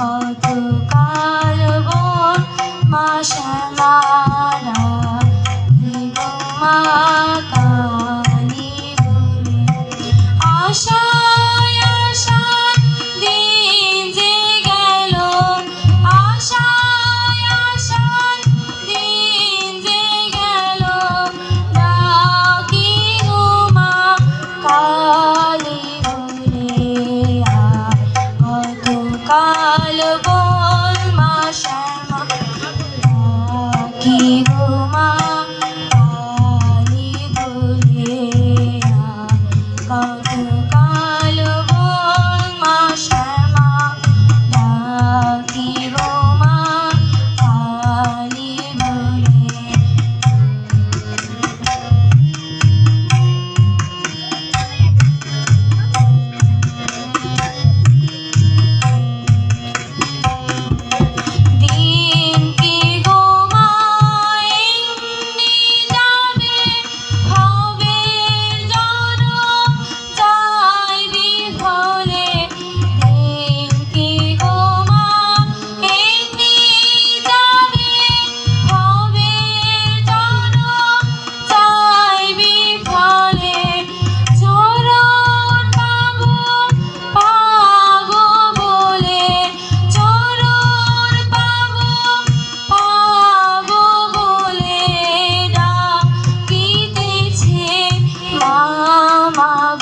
কতকাল বোন মা শ্যামারা গো মা কালী বলে আশায় আশায় দিন যে গেল আশায় আশায় দিন যে গেল ডাকি গো মা কালী বলে কতকাল বোন মা শ্যামা ডাকি গো মা কালী বলে কতকাল বোন মা শ্যামা ডাকি গো মা কালী বলে দিন কি গো মা এমনি যাবে হবে জনম যাই বিফলে দিন কি গো মা এমনি যাবে হবে জনম যাই বিফলে চরণ পাবো বলে চরণ পাবো বলে ডাকিতেছে মা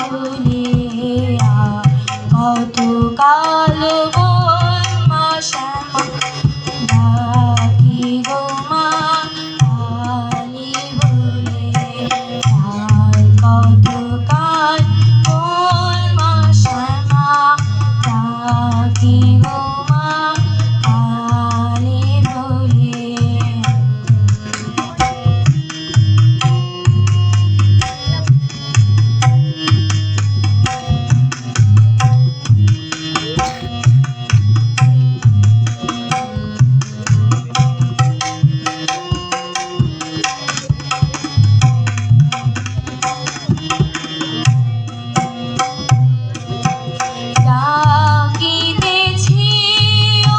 বলে কতকাল বোন মা শ্যামা ডাকি গো মা কালী বলে কতকাল বোন মা শ্যামা ডাকি গো মা কালী বলে ডাকিতেছি ও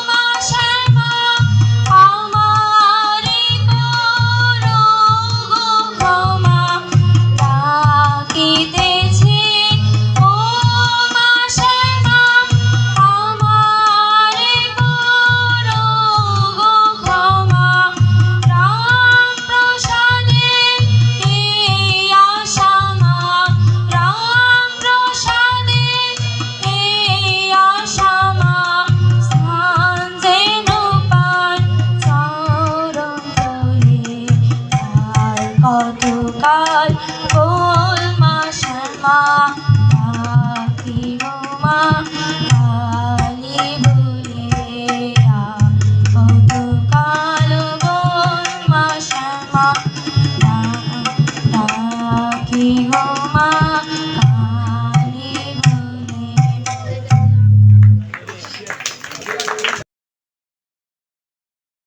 মা শ্যামা আমারে করো গো ক্ষমা ডাকিতেছি ও মা শ্যামা আমারে করো গো ক্ষমা রাম প্রসাদে এই আশা মা রাম প্রসাদে এই আশা মা স্থান যেন পাই চরণ তলে কতকাল বোন মা শ্যামা ডাকি গো মা